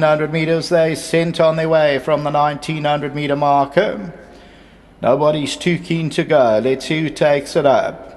100 metres. They sent on their way from the 1900 metre marker. Nobody's too keen to go. Let's see who takes it up.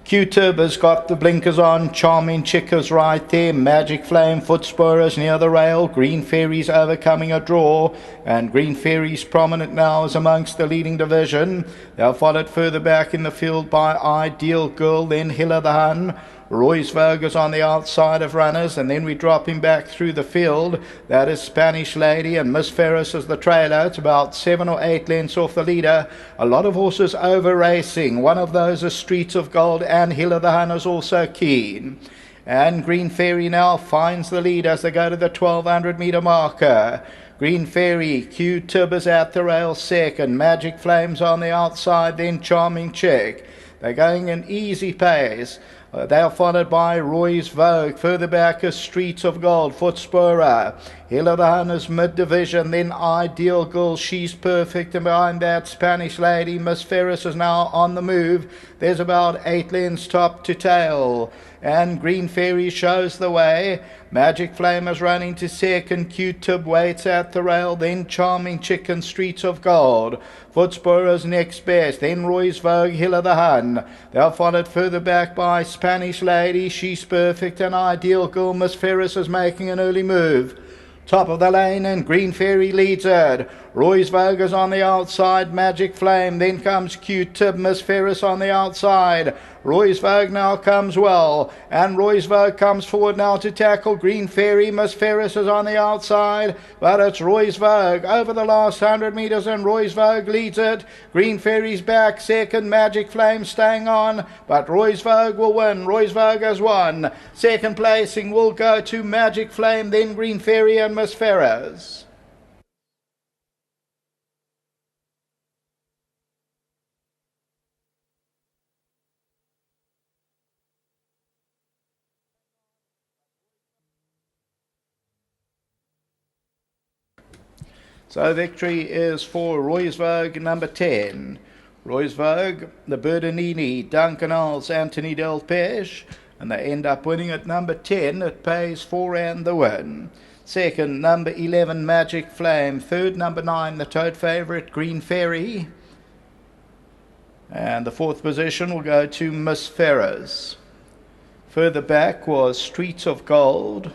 Q-Tib has got the blinkers on. Charming Chick is right there. Magic Flame, Footsporers near the rail. Green Fairy's overcoming a draw. And Green Fairy's prominent now is amongst the leading division. They're followed further back in the field by Ideal Girl, then Hiller the Hun. Roy's Vogue is on the outside of runners, and then we drop him back through the field. That is Spanish Lady, and Miss Ferris is the trailer. It's about 7 or 8 lengths off the leader. A lot of horses over racing. One of those is Streets of Gold, and Hiller the Hun is also keen. And Green Fairy now finds the lead as they go to the 1200 metre marker. Green Fairy, Q-Tib is at the rail second. Magic Flames on the outside, then Charming Chick. They're going in easy pace. They are followed by Roy's Vogue. Further back is Streets of Gold, Footsporer. Hiller the Hun is mid-division, then Ideal Girl, She's Perfect, and behind that Spanish Lady. Miss Ferris is now on the move. There's about 8 lengths top to tail. And Green Fairy shows the way. Magic Flame is running to second. Q-Tib waits at the rail. Then Charming Chicken, Streets of Gold. Footsporer's next best. Then Roy's Vogue, Hiller the Hun. They're followed further back by Spanish Lady, She's Perfect, and Ideal Girl. Miss Ferris is making an early move. Top of the lane, and Green Fairy leads it. Roy's Vogue is on the outside. Magic Flame. Then comes Q-Tib. Miss Ferris on the outside. Roy's Vogue now comes well. And Roy's Vogue comes forward now to tackle Green Fairy. Miss Ferris is on the outside. But it's Roy's Vogue over the last 100 metres, and Roy's Vogue leads it. Green Fairy's back second. Magic Flame staying on. But Roy's Vogue will win. Roy's Vogue has won. Second placing will go to Magic Flame, then Green Fairy and Miss Ferris. So victory is for Roy's Vogue, number 10. Roy's Vogue, the Bernardini, Duncan Alls, Anthony Del Peche, and they end up winning at number 10. It pays 4 and the win. Second, number 11, Magic Flame. Third, number 9, the tote favourite, Green Fairy. And the fourth position will go to Miss Ferris. Further back was Streets of Gold,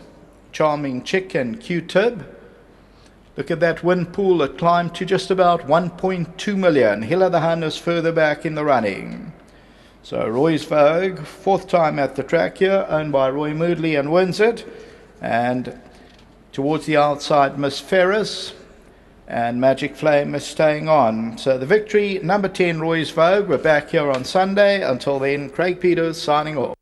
Charming Chick, and Q-Tib. Look at that win pool. It climbed to just about 1.2 million. Hiller the Hun is further back in the running. So Roy's Vogue, fourth time at the track here, owned by Roy Moodley, and wins it. And towards the outside, Miss Ferris, and Magic Flame is staying on. So the victory, number 10, Roy's Vogue. We're back here on Sunday. Until then, Craig Peters signing off.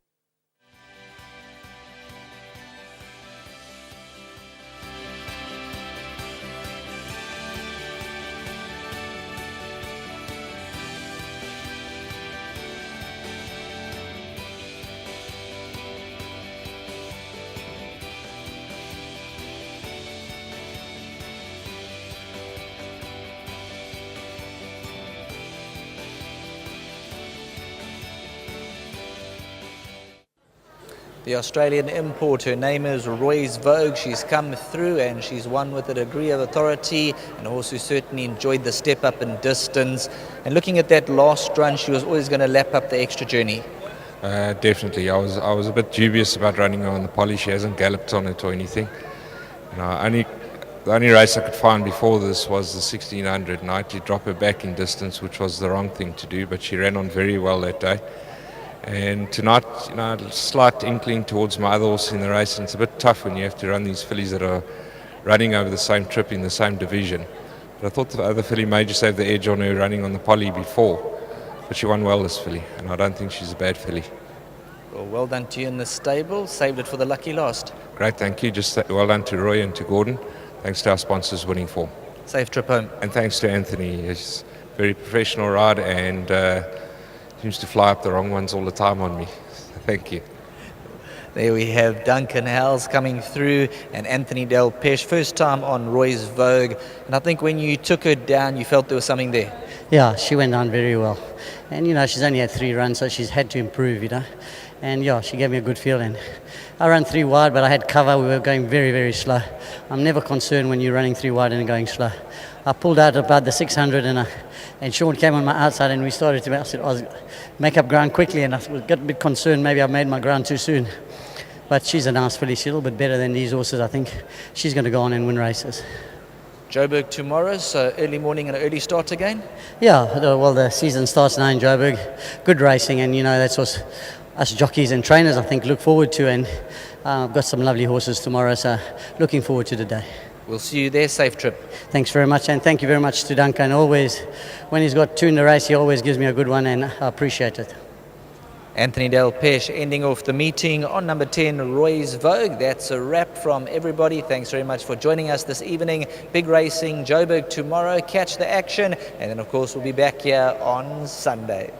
The Australian import, her name is Roy's Vogue. She's come through and she's won with a degree of authority, and a horse who certainly enjoyed the step up in distance. And looking at that last run, she was always going to lap up the extra journey. Definitely. I was a bit dubious about running her on the poly. She hasn't galloped on it or anything. The only race I could find before this was the 1600, and I had to drop her back in distance, which was the wrong thing to do, but she ran on very well that day. And tonight, a slight inkling towards my other horse in the race, and it's a bit tough when you have to run these fillies that are running over the same trip in the same division. But I thought the other filly may just have the edge on her running on the poly before, but she won well, this filly, and I don't think she's a bad filly. Well done to you in the stable. Saved it for the lucky last. Great, thank you. Just well done to Roy and to Gordon. Thanks to our sponsors winning form. Safe trip home. And thanks to Anthony. He's a very professional ride and seems to fly up the wrong ones all the time on me. Thank you. There we have Duncan Howells coming through and Anthony Del Peche, first time on Roy's Vogue. And I think when you took her down, you felt there was something there. Yeah, she went down very well. And, she's only had 3 runs, so she's had to improve, And yeah, she gave me a good feel, and I ran 3 wide, but I had cover. We were going very, very slow. I'm never concerned when you're running 3 wide and going slow. I pulled out about the 600, and Sean came on my outside, and we started to make up ground quickly, and I got a bit concerned maybe I made my ground too soon. But she's a nice filly. She's a little bit better than these horses. I think she's going to go on and win races. Joburg tomorrow, so early morning and an early start again? Yeah, well, the season starts now in Joburg. Good racing, and that's what us jockeys and trainers, I think, look forward to. And I've got some lovely horses tomorrow, so looking forward to the day. We'll see you there. Safe trip. Thanks very much, and thank you very much to Duncan. Always, when he's got 2 in the race, he always gives me a good one, and I appreciate it. Anthony Del Pesh ending off the meeting on number 10, Roy's Vogue. That's a wrap from everybody. Thanks very much for joining us this evening. Big racing, Joburg tomorrow. Catch the action. And then, of course, we'll be back here on Sunday.